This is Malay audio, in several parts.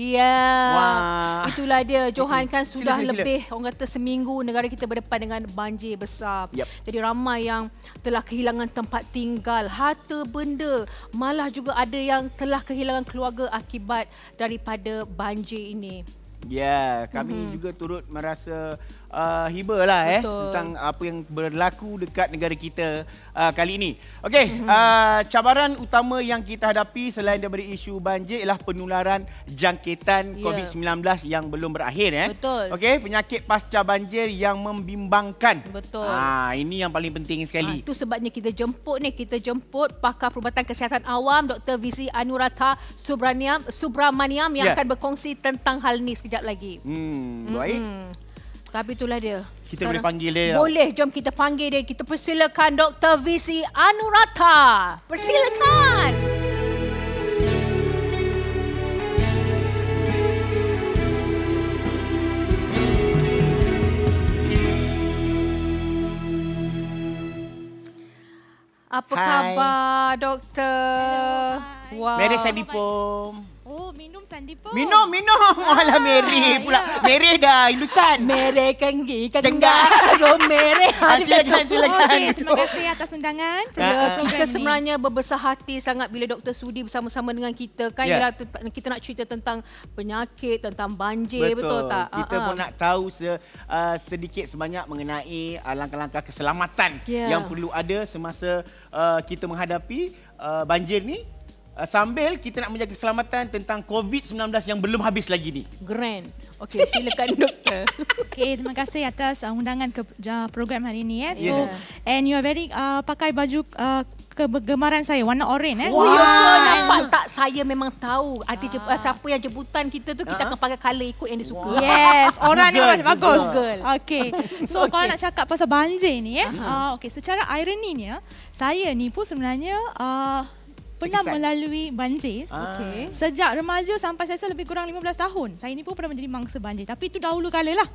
Ya, Wah. itulah dia. Johan kan sudah Sila. lebih, orang kata seminggu negara kita berdepan dengan banjir besar. Jadi ramai yang telah kehilangan tempat tinggal, harta benda. Malah juga ada yang telah kehilangan keluarga akibat daripada banjir ini. Ya, kami juga turut merasa hiba lah tentang apa yang berlaku dekat negara kita kali ini. Okey, cabaran utama yang kita hadapi selain daripada isu banjir ialah penularan jangkitan COVID-19 yang belum berakhir. Betul. Okey, penyakit pasca banjir yang membimbangkan. Betul. Ini yang paling penting sekali. Itu sebabnya kita jemput pakar perubatan kesihatan awam Dr. Visi Anurata Subramaniam yang akan berkongsi tentang hal ni sekejap lagi. Baik. Tapi itulah dia. Kita boleh panggil dia. Boleh, jom kita panggil dia. Kita persilakan Dr. Visi Anurata. Persilakan. Apa khabar, Doktor? Wow. Mary Sandipom. Oh, minum Sandipom. Minum. Alah Mary pula. Mary dah Hindustan. Mary kenggi kenggak. Mary. Silakan. Okay, terima kasih atas undangan. Kita sebenarnya berbesar hati sangat bila Dr. sudi bersama-sama dengan kita kan. Kita nak cerita tentang penyakit, tentang banjir, betul tak? Kita pun nak tahu sedikit sebanyak mengenai langkah-langkah keselamatan yang perlu ada semasa kita menghadapi banjir ni. Sambil kita nak menjaga keselamatan tentang COVID-19 yang belum habis lagi ni. Grand. Okey, silakan Doktor. Okay, terima kasih atas undangan ke program hari ini. So, and you are very pakai baju kegemaran saya, warna oranye. Wow. Nampak tak? Saya memang tahu arti siapa yang jemputan kita tu, kita akan pakai colour ikut yang dia suka. Yes, oranye bagus. Okay. So, kalau nak cakap pasal banjir ni, okay, secara ironinya, saya ni pun sebenarnya pernah melalui banjir sejak remaja sampai saya lebih kurang 15 tahun. Saya ni pun pernah menjadi mangsa banjir. Tapi itu dahulu kala lah.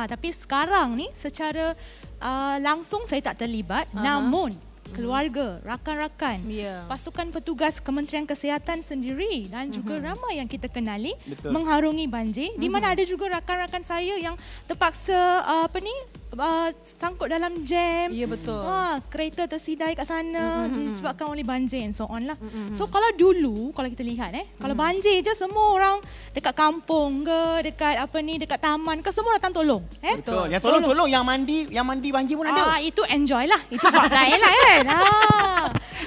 Tapi sekarang ni secara langsung saya tak terlibat. Namun keluarga, rakan-rakan, pasukan petugas Kementerian Kesihatan sendiri dan juga ramai yang kita kenali mengharungi banjir. Di mana ada juga rakan-rakan saya yang terpaksa sangkut dalam jam. Ya, betul. Kereta tersidai kat sana disebabkan oleh banjir and so on lah. So kalau dulu, kalau kita lihat kalau banjir je semua orang dekat kampung ke, dekat dekat taman ke, semua datang tolong. Betul. Yang tolong yang mandi banjir pun ada. Itu enjoy lah. Itu part lain lah kan.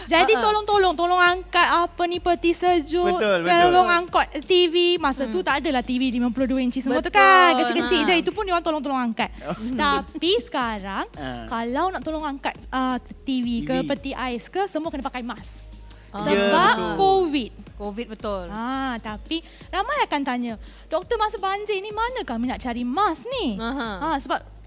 Jadi tolong angkat peti sejuk, tolong angkat TV. Masa tu tak adalah TV 52 inci semua tu kan. Kecil-kecil je, itu pun dia orang tolong angkat. Tapi sekarang kalau nak tolong angkat TV ke peti ais ke, semua kena pakai mask. Sebab COVID betul. Tapi ramai akan tanya, doktor masa banjir ni mana kami nak cari mask ni? Sebab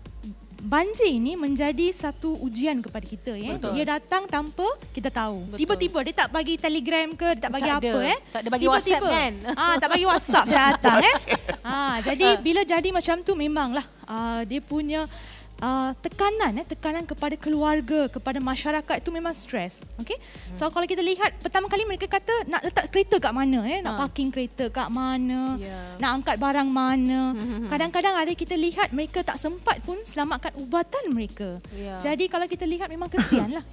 banjir ni menjadi satu ujian kepada kita. Dia datang tanpa kita tahu. Tiba-tiba dia tak bagi telegram ke, dia tak bagi apa. Tak ada bagi WhatsApp kan? Tak bagi WhatsApp saya datang. Jadi bila jadi macam tu memanglah dia punya tekanan kepada keluarga, kepada masyarakat itu memang stres. Okay? So kalau kita lihat pertama kali mereka kata nak letak kereta kat mana, nak parking kereta kat mana, nak angkat barang mana. Kadang-kadang ada kita lihat mereka tak sempat pun selamatkan ubatan mereka. Jadi kalau kita lihat memang kesian lah.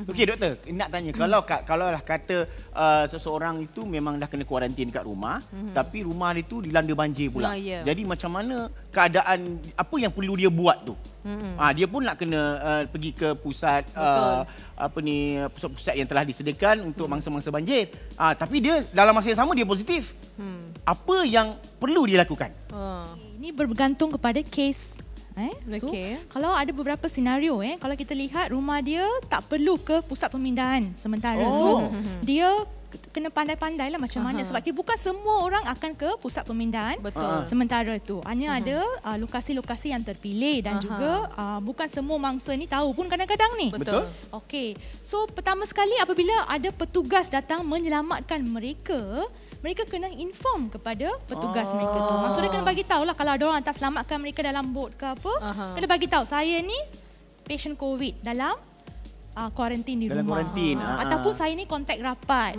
Okey doktor, nak tanya kalau lah kata seseorang itu memang dah kena kuarantin kat rumah, tapi rumah dia tu dilanda banjir pula. Jadi macam mana keadaan, apa yang perlu dia buat tu? Dia pun nak kena pergi ke pusat pusat-pusat yang telah disediakan untuk mangsa-mangsa banjir. Tapi dia dalam masa yang sama dia positif. Apa yang perlu dia lakukan? Ini bergantung kepada kes. So, kalau ada beberapa senario, kalau kita lihat rumah dia tak perlu ke pusat pemindahan sementara tu, dia kena pandai-pandai lah macam mana. Sebab bukan semua orang akan ke pusat pemindahan sementara tu. Hanya ada lokasi-lokasi yang terpilih dan juga bukan semua mangsa ni tahu pun kadang-kadang ni. Betul. Okey. So pertama sekali apabila ada petugas datang menyelamatkan mereka, mereka kena inform kepada petugas mereka tu. Maksudnya kena bagi tahu lah kalau ada orang hantar selamatkan mereka dalam bot ke apa, kena bagi tahu saya ni patient COVID dalam kuarantin di dalam rumah. kuarantin. Ataupun saya ni kontak rapat.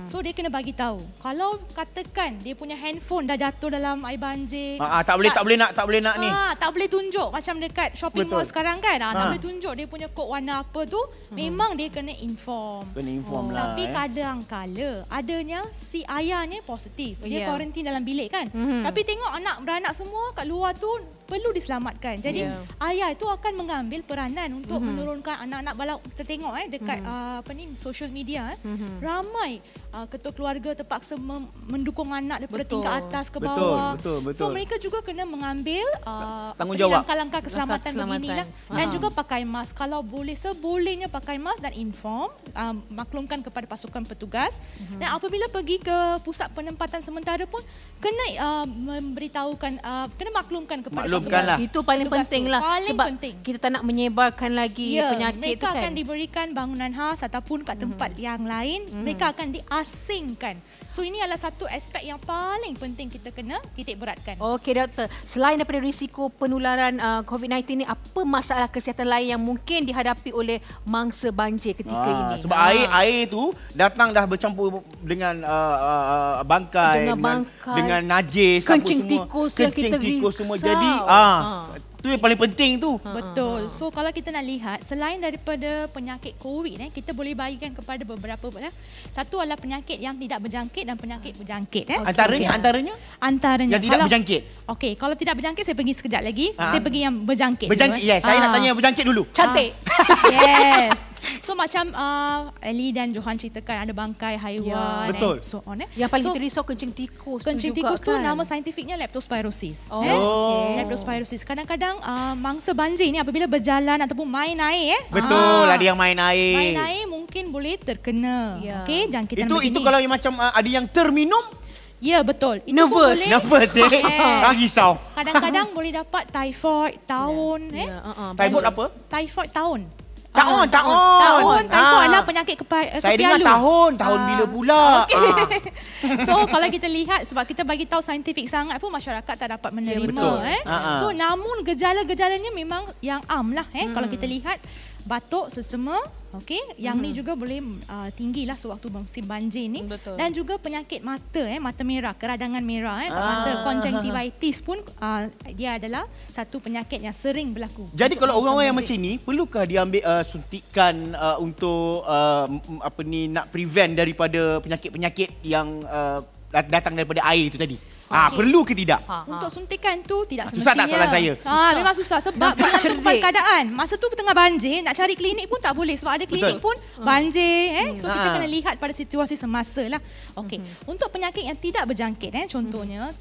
So dia kena bagi tahu. Kalau katakan dia punya handphone dah jatuh dalam air banjir. Tak boleh nak ni. Tak boleh tunjuk macam dekat shopping mall sekarang kan. Tak boleh tunjuk dia punya kod warna apa tu. Memang dia kena inform. Kena inform lah. Tapi kadang-kala adanya si ayah ni positif. Dia kuarantin dalam bilik kan. Tapi tengok anak beranak semua kat luar tu perlu diselamatkan. Jadi ayah itu akan mengambil peranan untuk menurunkan anak-anak. Kalau kita tengok dekat social media ramai ketua keluarga terpaksa mendukung anak daripada tingkat atas ke bawah. Betul. So mereka juga kena mengambil tanggungjawab, langkah-langkah keselamatan beginilah. Dan juga pakai mask. Kalau boleh sebolehnya pakai mask dan inform, maklumkan kepada pasukan petugas. Dan apabila pergi ke pusat penempatan sementara pun kena memberitahukan, kena maklumkan kepada pasukan. Itu paling penting lah. Sebab kita tak nak menyebarkan lagi penyakit mereka tu kan. akan diberikan bangunan khas ataupun kat tempat yang lain. Mereka akan diasingkan. So ini adalah satu aspek yang paling penting kita kena titik beratkan. Okey doktor, selain daripada risiko penularan COVID-19 ni, apa masalah kesihatan lain yang mungkin dihadapi oleh mangsa banjir ketika ini? Sebab air tu datang dah bercampur dengan bangkai, dengan najis, kencing tikus semua. Jadi tu yang paling penting tu. Betul. So kalau kita nak lihat, selain daripada penyakit COVID, kita boleh bagikan kepada beberapa. Satu adalah penyakit yang tidak berjangkit dan penyakit berjangkit. Antaranya yang tidak berjangkit. Okey, kalau tidak berjangkit saya pergi sekejap lagi. Saya pergi yang berjangkit. Berjangkit, yes. Saya nak tanya yang berjangkit dulu. Cantik. Yes. So macam Ali dan Johan ceritakan ada bangkai haiwan. Betul. So on. Yang paling kita risau kencing tikus. Kencing tikus tu nama saintifiknya leptospirosis. Leptospirosis. Kadang-kadang mangsa banjir ni apabila berjalan ataupun main air betul, ada yang main air. Main air mungkin boleh terkena. Okey, jangkitan begini. Itu kalau yang macam ada yang terminum. Ya, betul. Itu nervous risau. Kadang-kadang boleh dapat typhoid taun. Typhoid apa? Typhoid taun. Taun. Typhoid adalah penyakit kepialu. Saya dengar tahun bila pula. So kalau kita lihat, sebab kita bagi tahu saintifik sangat pun masyarakat tak dapat menerima. So namun gejala-gejalanya memang yang am lah. Kalau kita lihat batuk, sesama, yang ni juga boleh tinggilah sewaktu musim banjir ni. Dan juga penyakit mata, mata merah, keradangan merah, mata konjungtivitis pun dia adalah satu penyakit yang sering berlaku. Jadi kalau orang-orang yang macam ni, perlukah dia ambil suntikan untuk nak prevent daripada penyakit-penyakit yang datang daripada air itu tadi? Perlu ke tidak? Untuk suntikan tu tidak semestinya. Susah tak soalan saya? Memang susah sebab dengan keadaan. Masa tu tengah banjir, nak cari klinik pun tak boleh sebab ada klinik pun banjir. So kita kena lihat pada situasi semasa lah. Untuk penyakit yang tidak berjangkit, contohnya,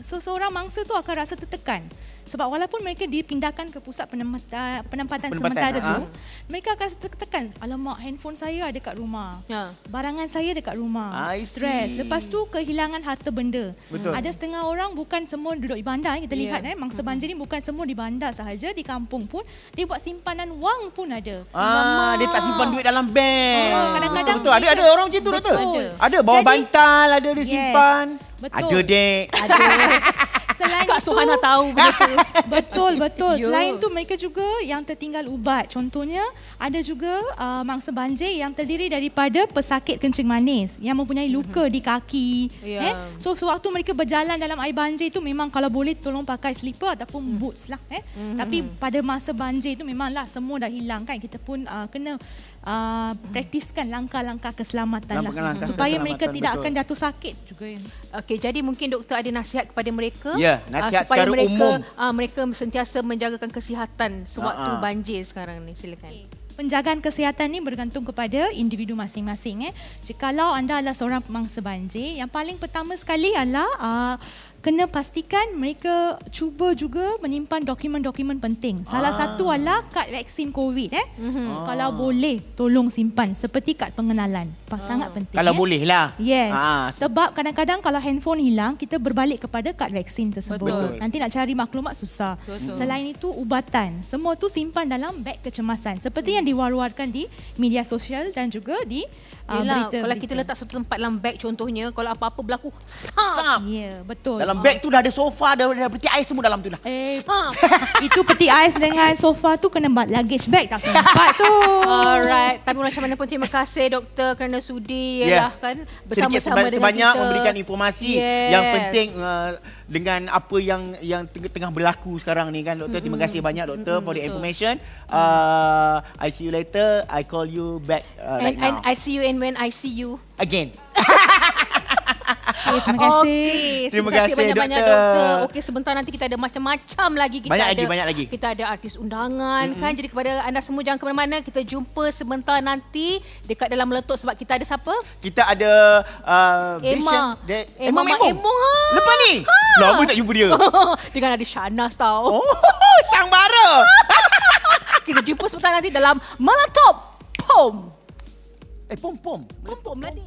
seseorang mangsa tu akan rasa tertekan. Sebab walaupun mereka dipindahkan ke pusat penempatan sementara tu, mereka akan rasa tertekan. Alamak, handphone saya ada kat rumah. Barangan saya dekat rumah. Stres. Lepas tu kehilangan harta benda. Ada setengah orang bukan semua duduk di bandar. Kita lihat mangsa banjir ni bukan semua di bandar sahaja, di kampung pun dia buat simpanan wang pun ada. Dia tak simpan duit dalam bank. Kadang-kadang betul. Ada orang macam tu, doktor. Ada bawah bantal, ada dia simpan. Ada, dek. Selain Kak Suhana tahu betul. Betul. Selain tu mereka juga yang tertinggal ubat. Contohnya ada juga mangsa banjir yang terdiri daripada pesakit kencing manis yang mempunyai luka di kaki. So sewaktu mereka berjalan dalam air banjir itu memang kalau boleh tolong pakai slipper ataupun boots lah. Tapi pada masa banjir itu memanglah semua dah hilang kan. Kita pun kena praktiskan langkah-langkah keselamatan lah supaya mereka tidak akan jatuh sakit juga. Okey, jadi mungkin doktor ada nasihat kepada mereka nasihat supaya secara mereka sentiasa menjagakan kesihatan sewaktu banjir sekarang ni. Silakan. Penjagaan kesihatan ni bergantung kepada individu masing-masing. Jikalau anda adalah seorang pemangsa banjir, yang paling pertama sekali adalah kena pastikan mereka cuba juga menyimpan dokumen-dokumen penting. Salah satu adalah kad vaksin COVID. Kalau boleh, tolong simpan seperti kad pengenalan. Sangat penting. Kalau boleh lah. Yes. Sebab kadang-kadang kalau handphone hilang, kita berbalik kepada kad vaksin tersebut. Nanti nak cari maklumat susah. Selain itu, ubatan. Semua tu simpan dalam beg kecemasan. Seperti yang diwar-warkan di media sosial dan juga di berita. Kalau kita letak satu tempat dalam beg contohnya, kalau apa-apa berlaku, Ya, betul. Dalam dalam beg tu dah ada sofa, dah peti ais semua dalam tu dah. Itu peti ais dengan sofa tu kena luggage bag tak sempat tu. Alright, tapi macam mana pun terima kasih doktor kerana sudi kan bersama-sama dengan sebanyak kita memberikan informasi yang penting dengan apa yang tengah berlaku sekarang ni kan doktor. Terima kasih banyak doktor for the information. I see you later. I call you back right now. And I see you and when I see you again. Terima kasih. Terima kasih banyak-banyak doktor. Okey, sebentar nanti kita ada macam-macam lagi. Banyak lagi. Kita ada artis undangan kan. Jadi kepada anda semua jangan ke mana-mana. Kita jumpa sebentar nanti dekat dalam Meletup sebab kita ada siapa? Kita ada Emma. Emma lepas ni. Lama tak jumpa dia. Dengan ada Shahnaz tau. Sang bara. Kita jumpa sebentar nanti dalam Meletup. Pom. Pom. Pom lah ni.